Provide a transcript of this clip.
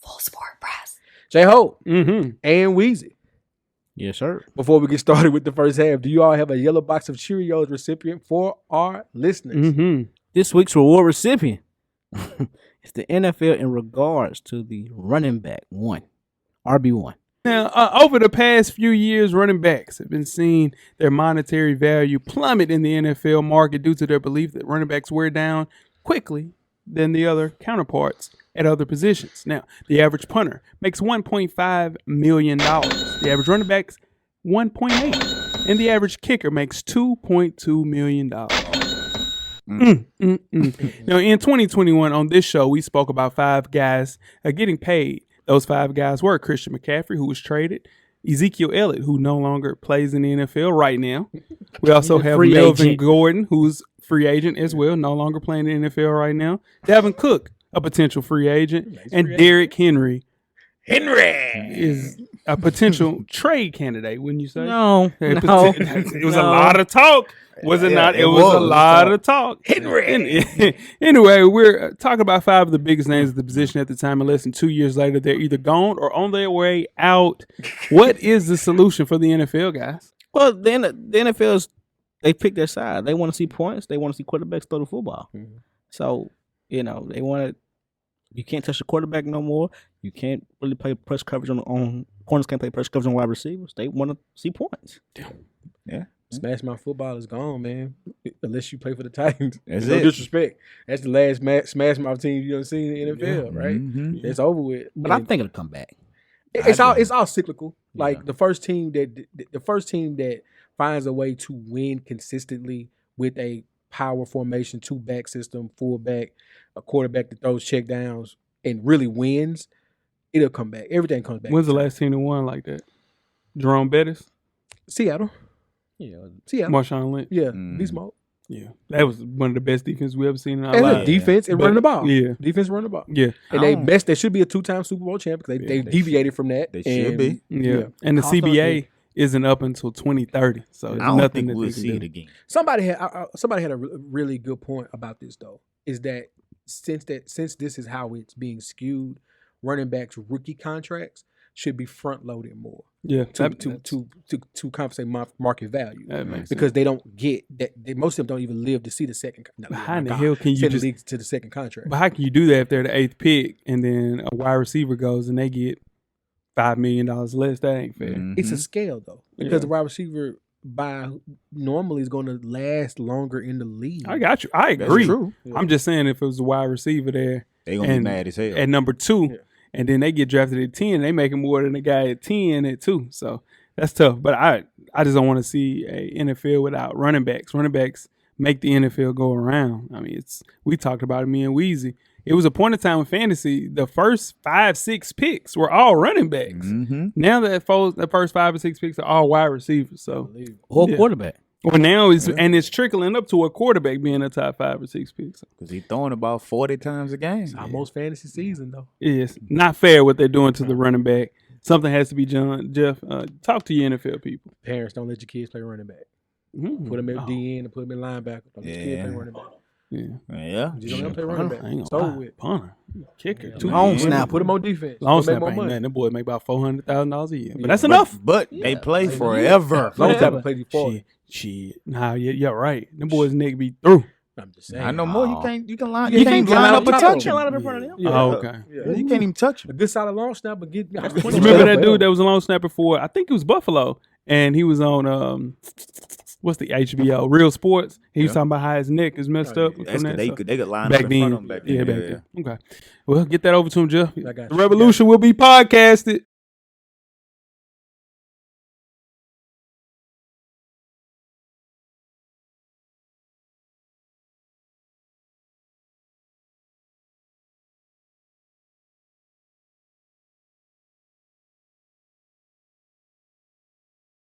Full Sport Press. J-Ho and Weezy. Yes, sir. Before we get started with the first half, do you all have a yellow box of Cheerios recipient for our listeners? This week's reward recipient is the NFL in regards to the running back one, RB1. Now, over the past few years, running backs have been seeing their monetary value plummet in the NFL market due to their belief that running backs wear down quickly than the other counterparts at other positions. Now, the average punter makes $1.5 million. The average running back's $1.8, and the average kicker makes $2.2 million. Now, in 2021, on this show, we spoke about 5 guys getting paid. Those 5 guys were Christian McCaffrey, who was traded, Ezekiel Elliott, who no longer plays in the NFL right now. We also have Melvin Gordon, who's free agent as well, no longer playing in the NFL right now. Dalvin Cook, a potential free agent, and Derrick Henry is a potential trade candidate, wouldn't you say? No. It was a lot of talk. Was it not? It was a lot of talk. Henry. Anyway, we're talking about 5 of the biggest names of the position at the time, and less than 2 years later, they're either gone or on their way out. What is the solution for the NFL, guys? Well, the NFL's, they pick their side. They want to see points. They want to see quarterbacks throw the football. So, they want to. You can't touch the quarterback no more. You can't really play press coverage on corners. Can't play press coverage on wide receivers. They want to see points. Yeah. Smash my football is gone, man. Unless you play for the Titans. That's no it. Disrespect. That's the last smash mouth team you don't see in the NFL, right? It's over with. But I think it'll come back. It's all cyclical. Like the first team that finds a way to win consistently with a power formation, 2-back system, fullback, a quarterback that throws check downs and really wins, it'll come back. Everything comes back. When's the last team that won like that? Jerome Bettis? Seattle. Yeah. Seattle. Marshawn Lynch? Yeah. Beast mode. Yeah. That was one of the best defenses we ever seen in our And lives. defense and running the ball. Yeah. Defense running the ball. Yeah. And they should be a 2-time Super Bowl champ because they deviated from that. They should be. Yeah. And the CBA isn't up until 2030. So I don't nothing think we'll that see it again. Somebody had a really good point about this though. Is that since this is how it's being skewed, running backs rookie contracts should be front loaded more. Yeah, to compensate market value. That makes because they don't get that. Most of them don't even live to see the second. How the hell can you just to the second contract? But how can you do that if they're the 8th pick and then a wide receiver goes and they get $5 million less? That ain't fair. It's a scale though, because the wide receiver normally is going to last longer in the league. I got you. I agree. That's true. I'm just saying if it was a wide receiver there, they gonna be mad as hell at number 2. And then they get drafted at 10, they making more than the guy at 10 at 2. So that's tough. But I just don't want to see a NFL without running backs. Running backs make the NFL go around. I mean, we talked about it, me and Weezy. It was a point in time in fantasy, the first 5-6 picks were all running backs. Now the first 5 or 6 picks are all wide receivers. So or quarterback. Well, now it's trickling up to a quarterback being a top 5 or 6 picks. Because he's throwing about 40 times a game. It's almost fantasy season, though. It's not fair what they're doing to the running back. Something has to be done. Jeff, talk to your NFL people. Parents, don't let your kids play running back. Put them at DN and put them in linebacker. Don't let your kids play running back. Yeah. You don't play running back. It's over with. Punter, kicker, long snap. Put them on defense. Long snap ain't nothing. Them boys make about $400,000 a year, but that's enough. But they play forever. Long snap play before. Nah, you're right. Them boys' neck be through. I'm just saying. I know more. You can't line. You can't line up and touch him. line up in front of them. Oh, okay. You can't even touch him. A good solid long snap, but get. Remember that dude that was a long snapper for? I think it was Buffalo, and he was on what's the HBO Real Sports. He was talking about how his neck is messed up. That's they could line back up in then. front of him back then. Yeah, back then. Okay. Well, get that over to him, Jeff. I got The you. revolution will be podcasted.